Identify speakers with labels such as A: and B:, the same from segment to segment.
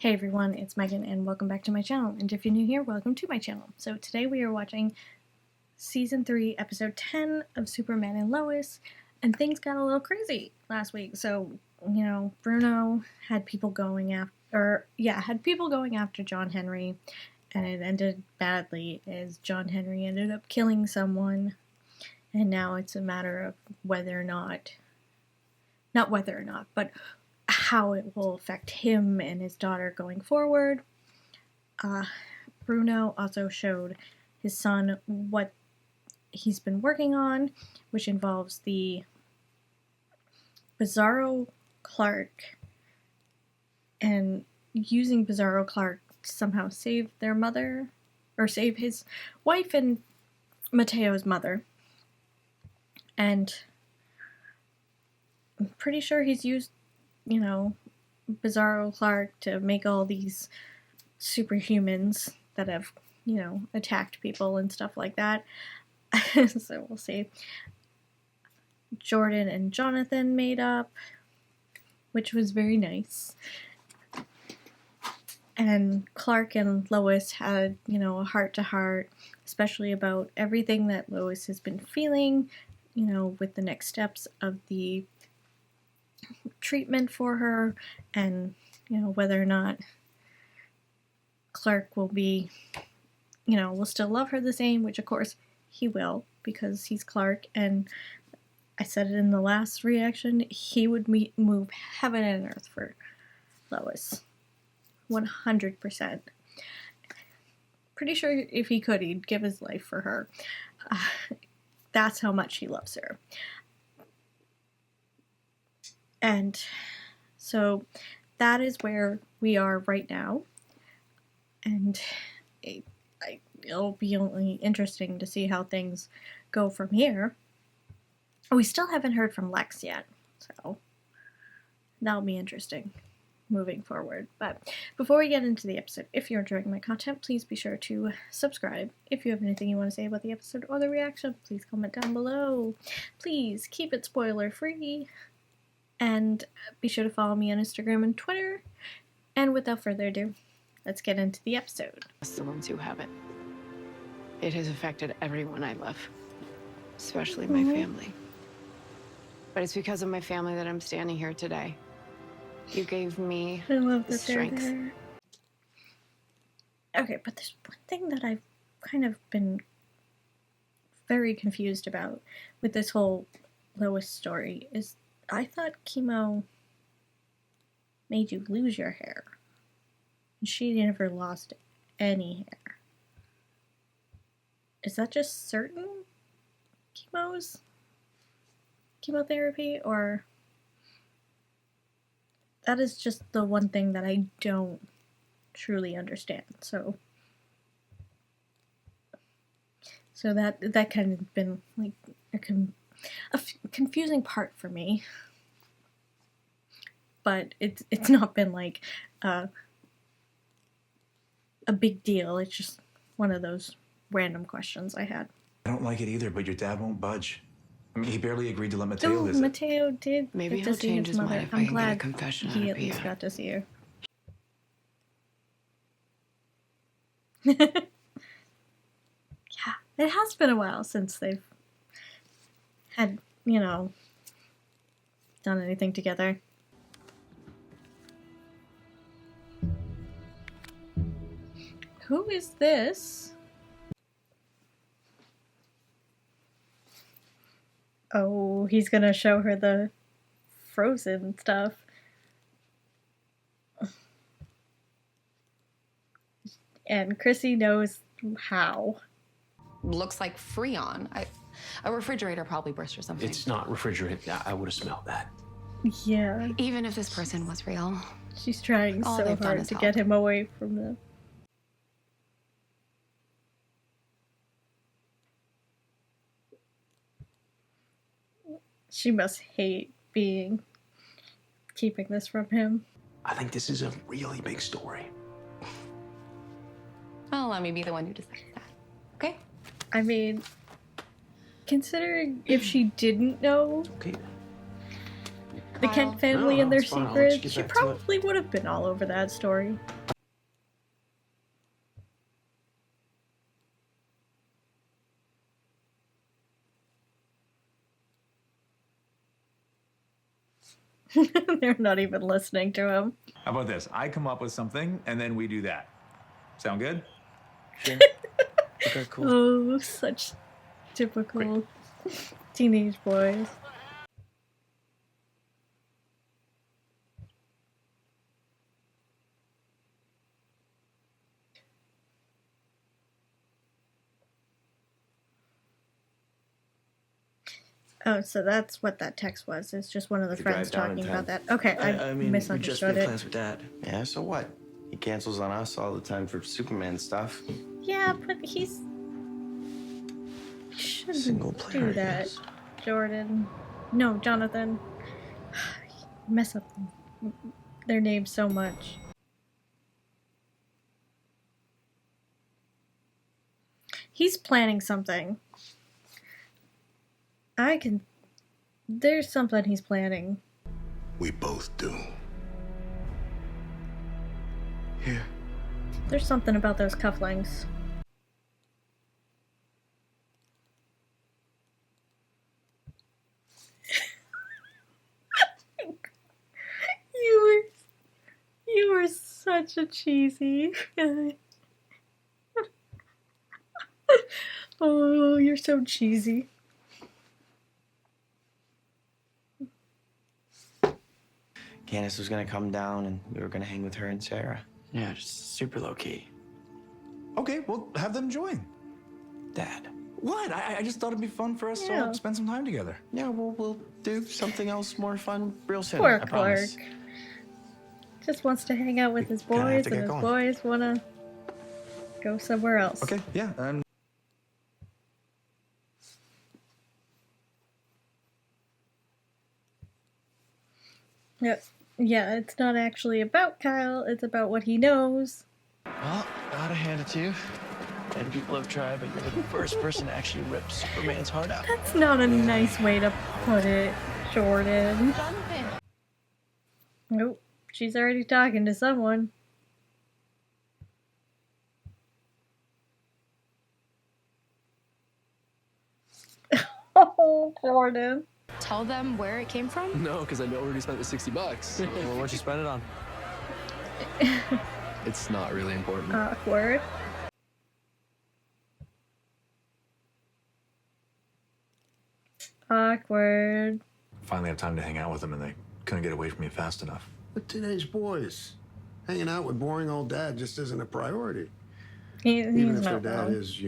A: Hey everyone, it's Megan and welcome back to my channel, and if you're new here, welcome to my channel. So today we are watching Season 3, Episode 10 of Superman and Lois, and things got a little crazy last week. So, Bruno had people going after John Henry, and it ended badly as John Henry ended up killing someone, and now it's a matter of but how it will affect him and his daughter going forward. Bruno also showed his son what he's been working on, which involves the Bizarro Clark, and using Bizarro Clark to somehow save their mother, or save his wife and Mateo's mother. And I'm pretty sure he's used Bizarro Clark to make all these superhumans that have, attacked people and stuff like that. So we'll see. Jordan and Jonathan made up, which was very nice. And Clark and Lois had, a heart-to-heart, especially about everything that Lois has been feeling, with the next steps of the treatment for her, and whether or not Clark will be, will still love her the same, which of course he will, because he's Clark, and I said it in the last reaction, he would move heaven and earth for Lois. 100%. Pretty sure if he could, he'd give his life for her. That's how much he loves her. And so that is where we are right now, and it'll be only interesting to see how things go from here. We still haven't heard from Lex yet, so that'll be interesting moving forward. But before we get into the episode, if you're enjoying my content, please be sure to subscribe. If you have anything you want to say about the episode or the reaction, please comment down below. Please keep it spoiler free. And be sure to follow me on Instagram and Twitter. And without further ado, let's get into the episode.
B: The ones who have it. It has affected everyone I love, especially my family. But it's because of my family that I'm standing here today. You gave me the strength.
A: Okay, but there's one thing that I've kind of been very confused about with this whole Lois story is I thought chemo made you lose your hair. She never lost any hair. Is that just certain chemotherapy, or that is just the one thing that I don't truly understand. So that kind of been like a confusing part for me, but it's not been like a big deal. It's just one of those random questions I had.
C: I don't like it either, but your dad won't budge. I mean, he barely agreed to let Mateo visit.
A: Mateo did.
B: Maybe
A: get
B: he'll
A: to see
B: change
A: his
B: his
A: mother.
B: mind if
A: I'm
B: I can
A: glad
B: get a confession out
A: he
B: of
A: at least
B: Pia.
A: got to see her. Yeah, it has been a while since they've had, done anything together. Who is this? Oh, he's gonna show her the Frozen stuff. And Chrissy knows how.
D: Looks like Freon. A refrigerator probably burst or something.
E: It's not refrigerated. I would have smelled that.
A: Yeah.
D: Even if this person was real.
A: She's trying
D: All
A: so
D: they've done
A: hard
D: is
A: to
D: help.
A: get him away from them. She must hate keeping this from him.
E: I think this is a really big story.
D: Well, let me be the one who decides that. Okay?
A: I mean, considering if she didn't know,
E: Okay.
A: the
D: Kyle.
A: Kent family
E: No,
A: and their
E: it's fine. I'll let you
A: secrets.
E: get
A: She
E: back to it.
A: probably would have been all over that story. They're not even listening to him.
C: How about this? I come up with something, and then we do that. Sound good?
E: Sure. Okay, cool.
A: Oh, such typical teenage boys. Oh, so that's what that text was. It's just one of the
E: The
A: friends
E: guy down in
A: talking about
E: town.
A: that. Okay, I,
E: mean, we just
A: misunderstood
E: made
A: it.
E: plans with Dad. Yeah, so what? He cancels on us all the time for Superman stuff.
A: Yeah, but he's shouldn't
E: Single player,
A: do that,
E: yes.
A: Jordan. No, Jonathan. Mess up their names so much. He's planning something. There's something he's planning.
F: We both do.
E: Here.
A: There's something about those cufflinks. You were such a cheesy guy. Oh, you're so cheesy.
E: Candace was gonna come down and we were gonna hang with her and Sarah. Yeah, just super low key.
C: Okay, well, have them join.
E: Dad.
C: What? I just thought it'd be fun for us to
A: Yeah.
C: all spend some time together.
E: Yeah, we'll do something else more fun real soon.
A: Poor
E: I promise.
A: Clark. Just wants to hang out with his
E: kinda have
A: boys,
E: to
A: and
E: get
A: his
E: going.
A: boys wanna go somewhere else.
C: Okay, yeah,
A: Yep. Yeah, it's not actually about Kyle, it's about what he knows.
E: Well, gotta hand it to you. And people have tried, but you're the first person to actually rip Superman's heart out.
A: That's not a nice way to put it, Jordan.
D: Jonathan.
A: Nope. She's already talking to someone. Oh, Jordan.
D: Tell them where it came from?
G: No, because I know already spent the $60.
E: Well, what'd you spend it on?
G: It's not really important.
A: Awkward. Awkward.
C: finally have time to hang out with them, and they couldn't get away from me fast enough.
F: But teenage boys, hanging out with boring old dad just isn't a priority. Even
A: He's
F: if their
A: not
F: dad
A: wrong.
F: is,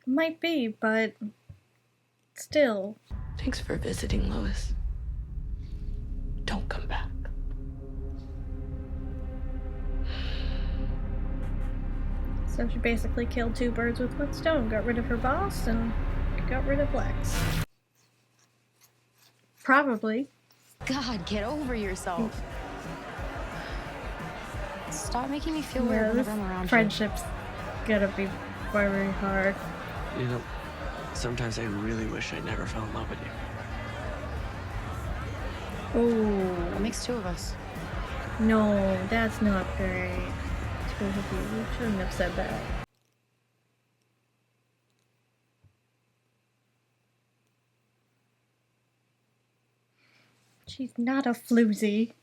A: Might be, but still.
H: Thanks for visiting, Lois. Don't come back.
A: So she basically killed two birds with one stone. Got rid of her boss and got rid of Lex. Probably.
D: God, get over yourself. Stop making me feel
A: Yeah,
D: weird
A: this
D: whenever I'm around
A: friendship's gonna be very hard.
E: You know, sometimes I really wish I never fell in love with you.
D: you. What
A: Oh
D: makes two of us?
A: no, that's not great. Two of you shouldn't have said that. She's not a floozy.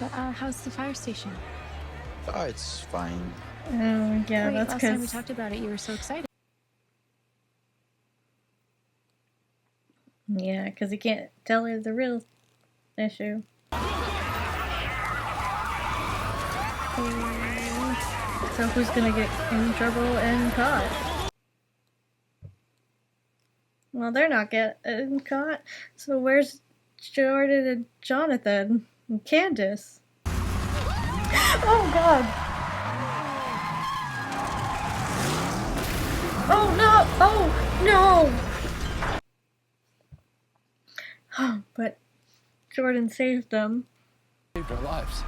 D: How's the fire station?
I: Oh, it's fine.
A: Oh yeah,
D: Wait,
A: that's
D: last time we
A: because
D: talked about it, you were so excited.
A: he can't tell her the real issue. So who's gonna get in trouble and caught? Well, they're not getting caught. So where's Jordan and Jonathan and Candace? Oh God! Oh no! Oh no! But Jordan saved them.
G: Saved our lives.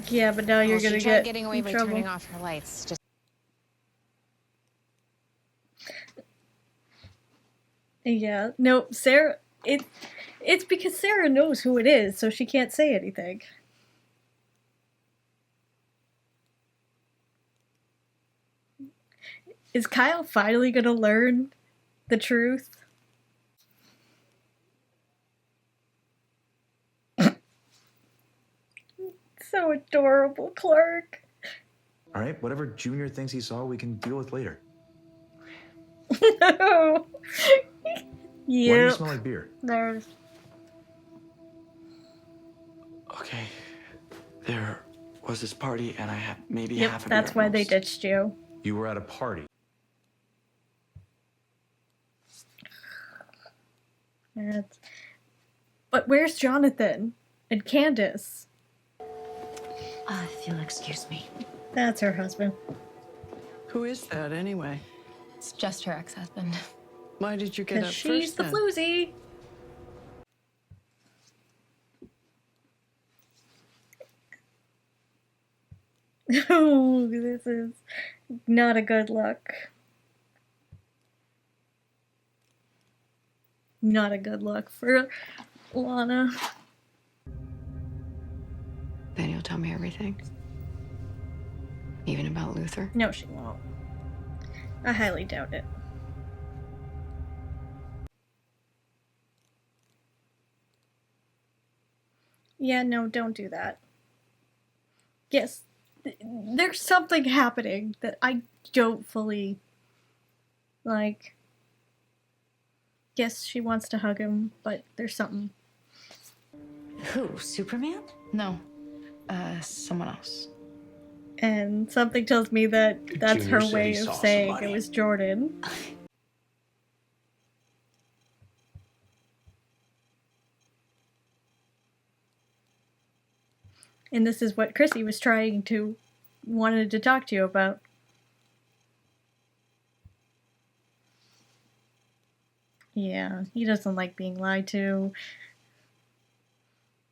A: Yeah, but now you're
J: Well,
A: gonna
J: she tried
A: get
J: getting away
A: in
J: by
A: trouble.
J: turning off her lights. Just
A: Yeah, no, Sarah. It's because Sarah knows who it is, so she can't say anything. Is Kyle finally gonna learn the truth? So adorable, Clark.
C: All right, whatever Junior thinks he saw, we can deal with later.
A: No.
C: Why do you
A: Yep.
C: smell like beer?
A: There's.
E: Okay. There was this party, and I had maybe
A: Yep,
E: half a
A: that's
E: beer
A: why
E: at
A: they
E: most.
A: ditched you.
C: You were at a party.
A: But where's Jonathan and Candace?
H: If you'll excuse me.
A: That's her husband.
K: Who is that anyway?
D: It's just her ex-husband.
K: Why did you get
A: Because
K: up
A: she's
K: first
A: the
K: then?
A: floozy. Oh, this is not a good look. Not a good look for Lana.
B: Then you'll tell me everything. Even about Luther.
A: No, she won't. I highly doubt it. Yeah, no, don't do that. Yes, there's something happening that I don't fully like. Yes, she wants to hug him, but there's something.
H: Who? Superman?
D: No, someone else.
A: And something tells me that that's
E: Junior
A: her
E: said
A: way
E: he
A: of
E: saw
A: saying
E: somebody.
A: it was Jordan. And this is what Chrissy was wanted to talk to you about. Yeah, he doesn't like being lied to.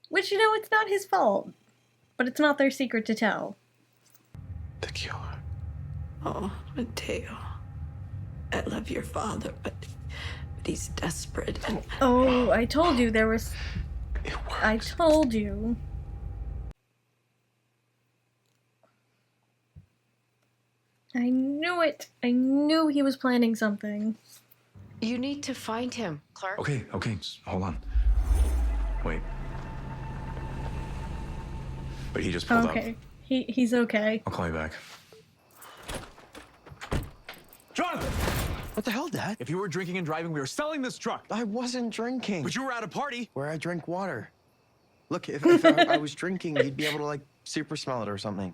A: Which, it's not his fault. But it's not their secret to tell.
E: The killer.
H: Oh, Mateo. I love your father, but he's desperate and...
A: Oh, I told you there was...
E: It works.
A: I told you. I knew it. I knew he was planning something.
B: You need to find him, Clark.
C: Okay, hold on. Wait. But he just pulled up.
A: Okay. He's okay.
C: I'll call you back. Jonathan!
E: What the hell, Dad?
C: If you were drinking and driving, we were selling this truck.
E: I wasn't drinking.
C: But you were at a party.
E: Where I drink water. Look, if I was drinking, you'd be able to, like, super smell it or something.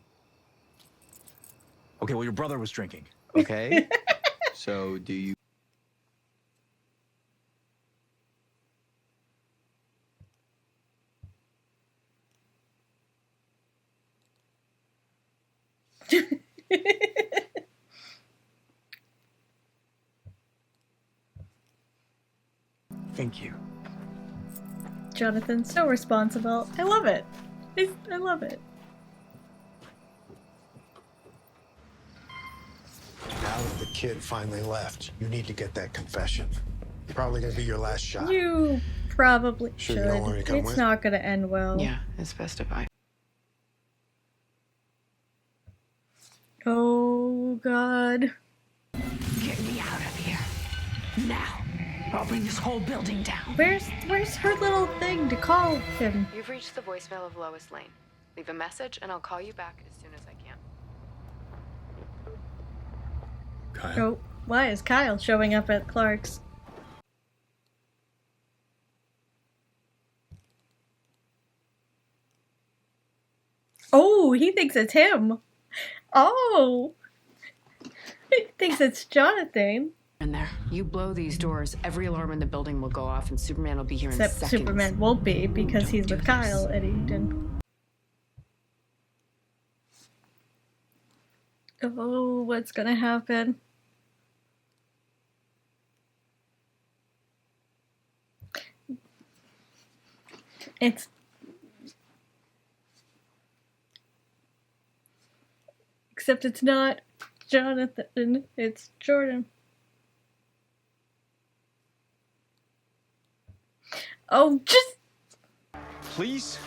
C: Okay, well, your brother was drinking.
E: Okay. So, do you...
K: Thank you.
A: Jonathan's so responsible. I love it. I love it.
F: Now that the kid finally left, you need to get that confession. Probably gonna be your last shot.
A: You probably
F: Sure
A: should.
F: you don't want me to come
A: It's
F: with?
A: not gonna end well.
B: Yeah, it's best if I.
A: Oh, God.
H: Get me out of here. Now. I'll bring this whole building down.
A: Where's her little thing to call him?
B: You've reached the voicemail of Lois Lane. Leave a message and I'll call you back as soon as I can.
C: Kyle?
A: Oh, why is Kyle showing up at Clark's? Oh, he thinks it's him. Oh. He thinks it's Jonathan.
B: In there. You blow these doors, every alarm in the building will go off and Superman will be here in
A: Except
B: seconds.
A: Superman won't be because
B: Don't
A: he's
B: do
A: with
B: this.
A: Kyle and he didn't. Oh, what's gonna happen? It's... Except it's not Jonathan, it's Jordan. Oh, just...
J: Please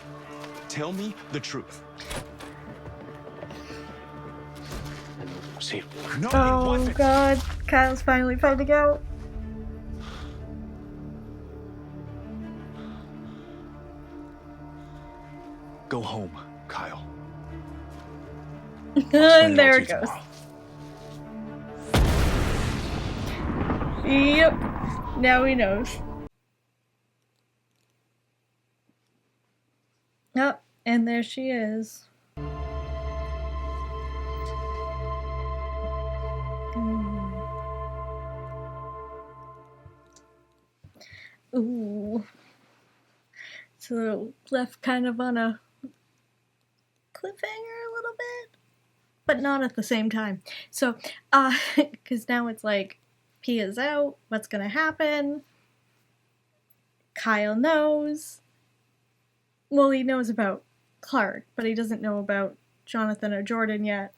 J: tell me the truth.
E: See,
J: No, it
A: Oh
J: wasn't.
A: god, Kyle's finally finding out.
J: Go home, Kyle. Explain
A: And
J: all
A: there
J: to
A: it
J: you
A: goes.
J: tomorrow.
A: Yep, now he knows. Yep, and there she is. Ooh. So left kind of on a cliffhanger a little bit, but not at the same time. So, because now it's like, Pia's out, what's gonna happen? Kyle knows. Well, he knows about Clark, but he doesn't know about Jonathan or Jordan yet.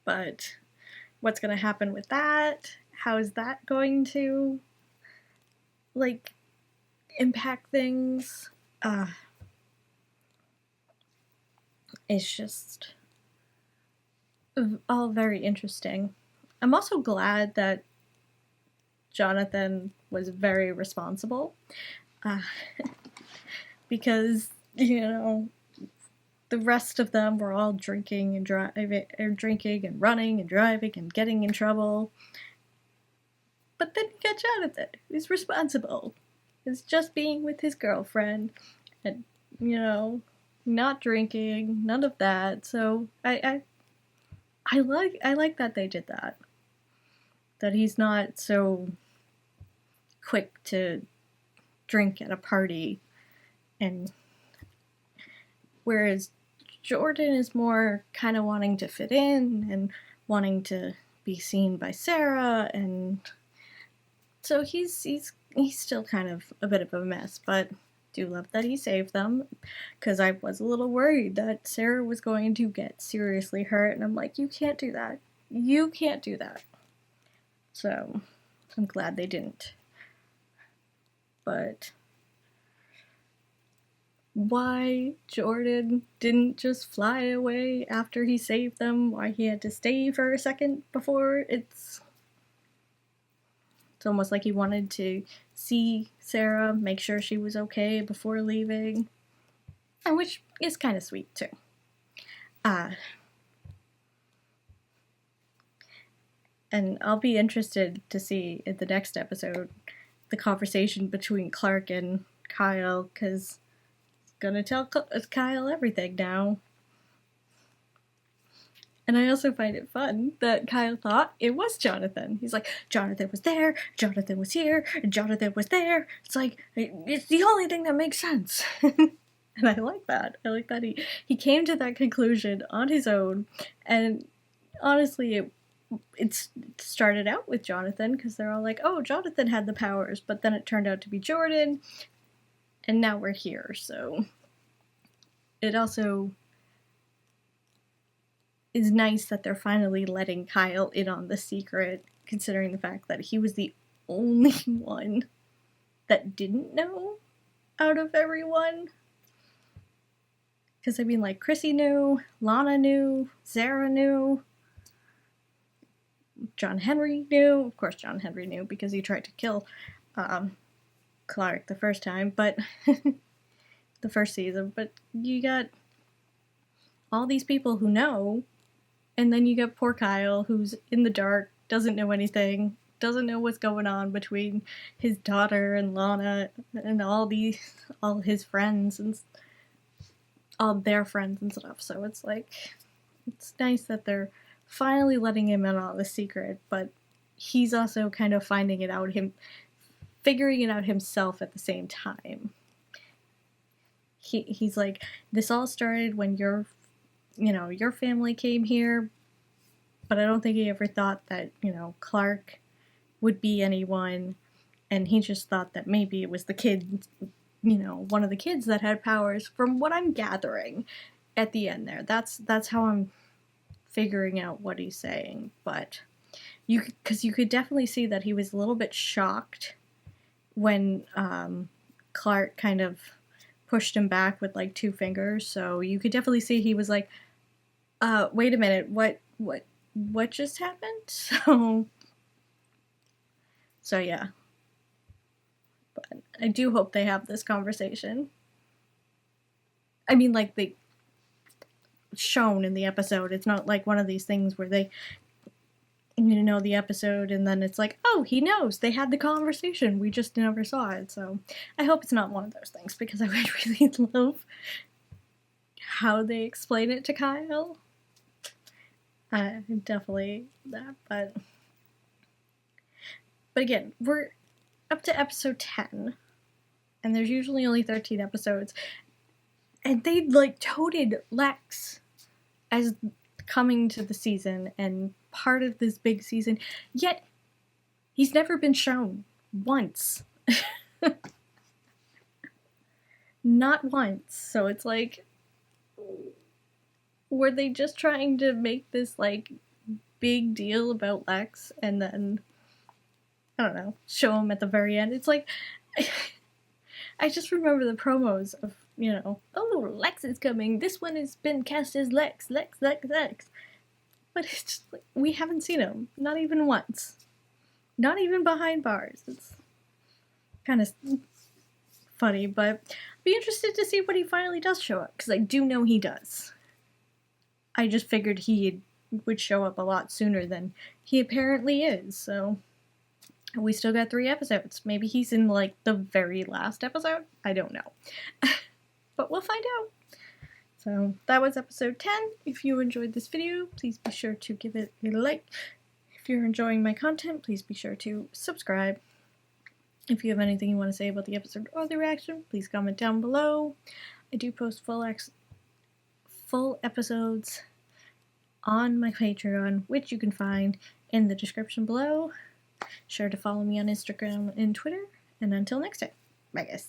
A: But what's gonna happen with that? How is that going to, like, impact things? It's just all very interesting. I'm also glad that Jonathan was very responsible, because, you know, the rest of them were all drinking and drinking and running and driving and getting in trouble. But then you got Jonathan, who's responsible. Is just being with his girlfriend and, you know, not drinking, none of that. So I like that they did that. That he's not so quick to drink at a party, and whereas Jordan is more kind of wanting to fit in and wanting to be seen by Sarah, and so he's still kind of a bit of a mess, but do love that he saved them, because I was a little worried that Sarah was going to get seriously hurt, and I'm like, you can't do that. You can't do that. So I'm glad they didn't. But why Jordan didn't just fly away after he saved them, why he had to stay for a second before, it's almost like he wanted to see Sarah, make sure she was okay before leaving, and which is kind of sweet too. And I'll be interested to see in the next episode the conversation between Clark and Kyle, because he's gonna tell Kyle everything now. And I also find it fun that Kyle thought it was Jonathan. He's like, Jonathan was there, Jonathan was here, and Jonathan was there. It's like, it's the only thing that makes sense. And I like that. I like that he came to that conclusion on his own. And honestly, it started out with Jonathan, because they're all like, oh, Jonathan had the powers, but then it turned out to be Jordan, and now we're here. So it also is nice that they're finally letting Kyle in on the secret, considering the fact that he was the only one that didn't know out of everyone. Because, I mean, like, Chrissy knew, Lana knew, Sarah knew, John Henry knew. Of course, John Henry knew because he tried to kill Clark the first time, but the first season. But you got all these people who know, and then you got poor Kyle, who's in the dark, doesn't know anything, doesn't know what's going on between his daughter and Lana and all his friends and all their friends and stuff. So it's like, it's nice that they're finally letting him in on the secret, but he's also kind of figuring it out himself at the same time. He's like, this all started when your family came here, but I don't think he ever thought that, Clark would be anyone, and he just thought that maybe it was the kid, one of the kids that had powers, from what I'm gathering at the end there. That's how I'm figuring out what he's saying, but because you could definitely see that he was a little bit shocked when Clark kind of pushed him back with like 2 fingers. So you could definitely see he was like, wait a minute, what just happened? So yeah. But I do hope they have this conversation. I mean, like, they shown in the episode. It's not like one of these things where they know the episode and then it's like, oh, he knows. They had the conversation. We just never saw it. So I hope it's not one of those things, because I would really love how they explain it to Kyle. Definitely that, but again, we're up to episode 10, and there's usually only 13 episodes, and they like toted Lex as coming to the season and part of this big season, yet he's never been shown once. Not once. So it's like, were they just trying to make this like big deal about Lex and then, I don't know, show him at the very end? It's like, I just remember the promos of, oh, Lex is coming, this one has been cast as Lex. But it's just like, we haven't seen him, not even once. Not even behind bars. It's kind of funny, but I'd be interested to see when he finally does show up, because I do know he does. I just figured he would show up a lot sooner than he apparently is, so we still got 3 episodes. Maybe he's in, like, the very last episode? I don't know. But we'll find out. So, that was episode 10. If you enjoyed this video, please be sure to give it a like. If you're enjoying my content, please be sure to subscribe. If you have anything you want to say about the episode or the reaction, please comment down below. I do post full episodes on my Patreon, which you can find in the description below. Sure to follow me on Instagram and Twitter. And until next time, bye guys.